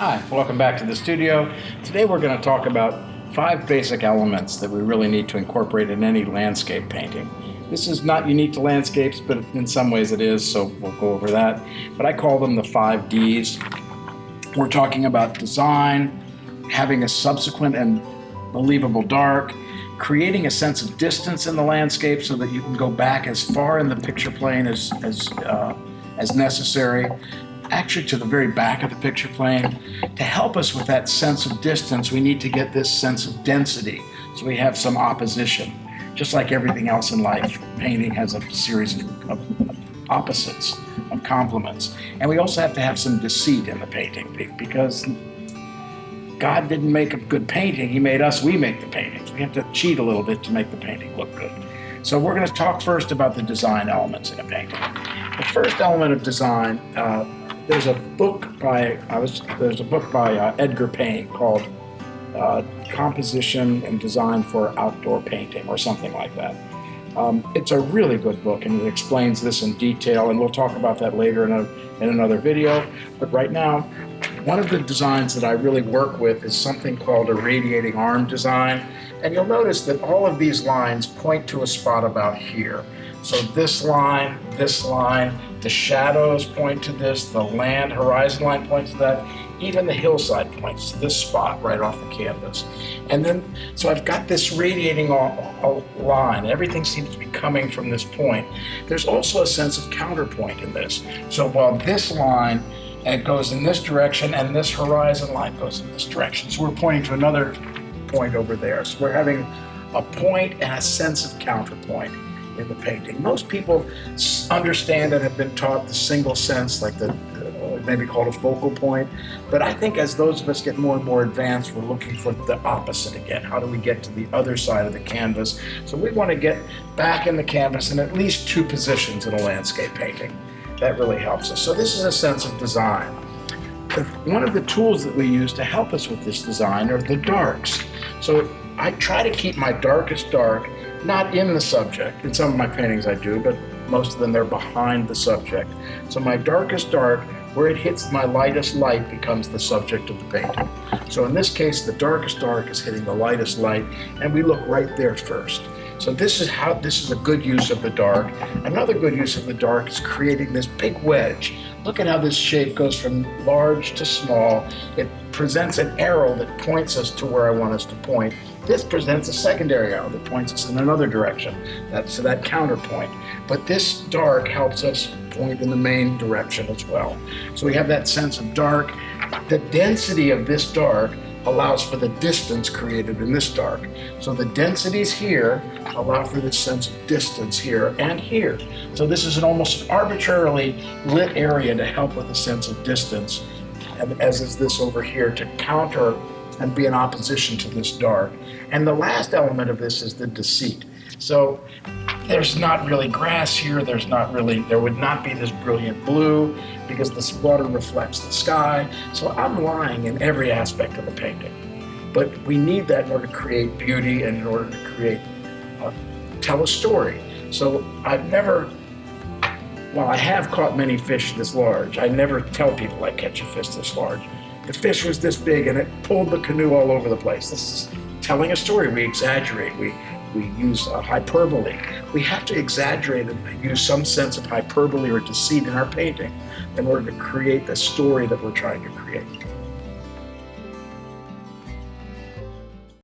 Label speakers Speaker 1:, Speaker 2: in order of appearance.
Speaker 1: Hi, welcome back to the studio. Today we're going to talk about 5 basic elements that we really need to incorporate in any landscape painting. This is not unique to landscapes, but in some ways it is, so we'll go over that. But I call them the 5 Ds. We're talking about design, having a subsequent and believable dark, creating a sense of distance in the landscape so that you can go back as far in the picture plane as necessary, actually to the very back of the picture plane. To help us with that sense of distance, we need to get this sense of density, so we have some opposition. Just like everything else in life, painting has a series of opposites, of complements. And we also have to have some deceit in the painting, because God didn't make a good painting, He made us, we make the paintings. We have to cheat a little bit to make the painting look good. So we're going to talk first about the design elements in a painting. The first element of design, there's a book by Edgar Payne called Composition and Design for Outdoor Painting, or something like that. It's a really good book, and it explains this in detail, and we'll talk about that later in another video. But right now, one of the designs that I really work with is something called a radiating arm design. And you'll notice that all of these lines point to a spot about here. So this line, the shadows point to this, the land horizon line points to that, even the hillside points to this spot right off the canvas. And then, so I've got this radiating line. Everything seems to be coming from this point. There's also a sense of counterpoint in this. So while this line goes in this direction and this horizon line goes in this direction, so we're pointing to another point over there. So we're having a point and a sense of counterpoint in the painting. Most people understand and have been taught the single sense, like the maybe called a focal point. But I think as those of us get more and more advanced, we're looking for the opposite again. How do we get to the other side of the canvas? So we want to get back in the canvas in at least 2 positions in a landscape painting. That really helps us. So this is a sense of design. One of the tools that we use to help us with this design are the darks. So I try to keep my darkest dark not in the subject. In some of my paintings I do, but most of them they're behind the subject. So my darkest dark, where it hits my lightest light, becomes the subject of the painting. So in this case, the darkest dark is hitting the lightest light, and we look right there first. So this is a good use of the dark. Another good use of the dark is creating this big wedge. Look at how this shape goes from large to small. It presents an arrow that points us to where I want us to point. This presents a secondary arrow that points us in another direction. That's that counterpoint. But this dark helps us point in the main direction as well. So we have that sense of dark. The density of this dark allows for the distance created in this dark. So the densities here allow for this sense of distance here and here. So this is an almost arbitrarily lit area to help with a sense of distance, and as is this over here to counter and be in opposition to this dark. And the last element of this is the deceit. So there's not really grass here, there would not be this brilliant blue because this water reflects the sky. So I'm lying in every aspect of the painting. But we need that in order to create beauty and in order to tell a story. So I have caught many fish this large. I never tell people I catch a fish this large. The fish was this big and it pulled the canoe all over the place. This is telling a story. We exaggerate. We use hyperbole. We have to exaggerate and use some sense of hyperbole or deceit in our painting in order to create the story that we're trying to create.